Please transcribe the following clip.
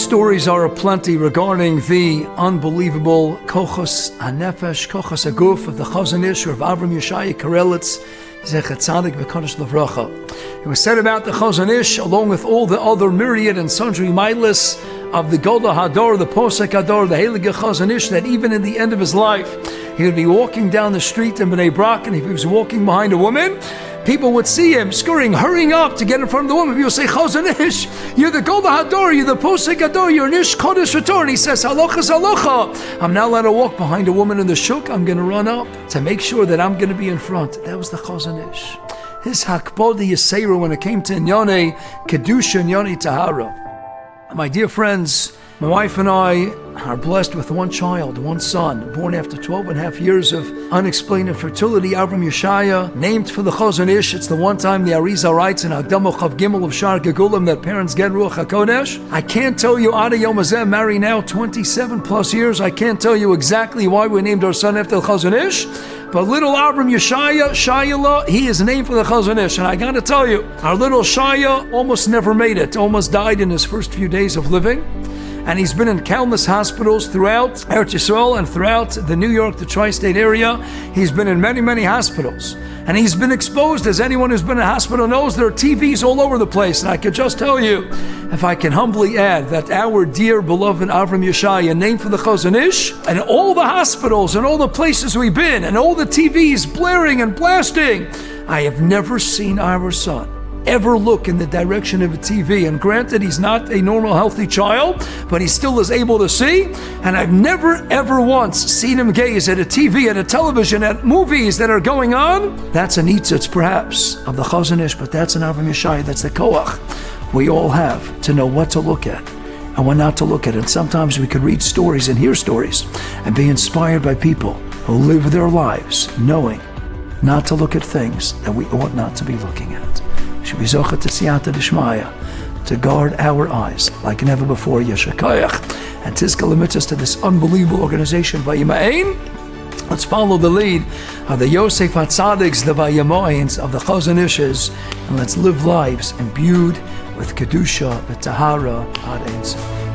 Stories are aplenty regarding the unbelievable kochos hanefesh, kochos haguf of the Jazon Ish of Avram Yeshaya Karelitz, Zecher Tzadik V'Kadosh Levracha. It was said about the Jazon Ish, along with all the other myriad and sundry milas of the Golda Hador, the Posek Hador, the Heilige Jazon Ish, that even in the end of his life, he would be walking down the street in Bnei Brak, and if he was walking behind a woman, people would see him scurrying, hurrying up to get in front of the woman. People say, Jazon Ish, you're the Golda Hador, you're the Posek Hador, you're an Ish Kodesh V'Torah. And he says, Halacha's halacha. I'm not allowed to walk behind a woman in the shuk. I'm going to run up to make sure that I'm going to be in front. That was the Jazon Ish. His hakbod yisera when it came to Inyane Kedusha, Inyane Tahara. My dear friends, my wife and I are blessed with one child, one son, born after 12 and a half years of unexplained infertility, Avram Yeshaya, named for the Jazon Ish. It's the one time the Arizal writes in Hagdama Chav Gimel of Shar Gegulim that parents get Ruach HaKodesh. I can't tell you, Ada Yom Hazeh, married now 27 plus years, I can't tell you exactly why we named our son after the Jazon Ish, but little Avram Yeshaya, Shayala, he is named for the Jazon Ish. And I gotta tell you, our little Shaya almost never made it, almost died in his first few days of living. And he's been in countless hospitals throughout Eretz Yisrael and throughout the New York, the tri-state area. He's been in many, many hospitals. And he's been exposed, as anyone who's been in a hospital knows, there are TVs all over the place. And I could just tell you, if I can humbly add, that our dear beloved Avram Yeshaya, named for the Jazon Ish, and all the hospitals and all the places we've been, and all the TVs blaring and blasting, I have never seen our son ever look in the direction of a TV. And granted, he's not a normal, healthy child, but he still is able to see. And I've never, ever once seen him gaze at a TV, at a television, at movies that are going on. That's an itzitz, perhaps, of the Jazon Ish, but that's an Avram Yeshaya. That's the koach we all have to know what to look at and what not to look at. And sometimes we could read stories and hear stories and be inspired by people who live their lives knowing not to look at things that we ought not to be looking at. Should be zocha to siyata d'shmaya, to guard our eyes like never before, yeshakayach, and tizka limitas to this unbelievable organization, Vayima'ain. Let's follow the lead of the Yosef HaTzadiks, the Vayamoins of the Jazon Ishes, and let's live lives imbued with Kedusha, the Tahara, Ad Ein Sof.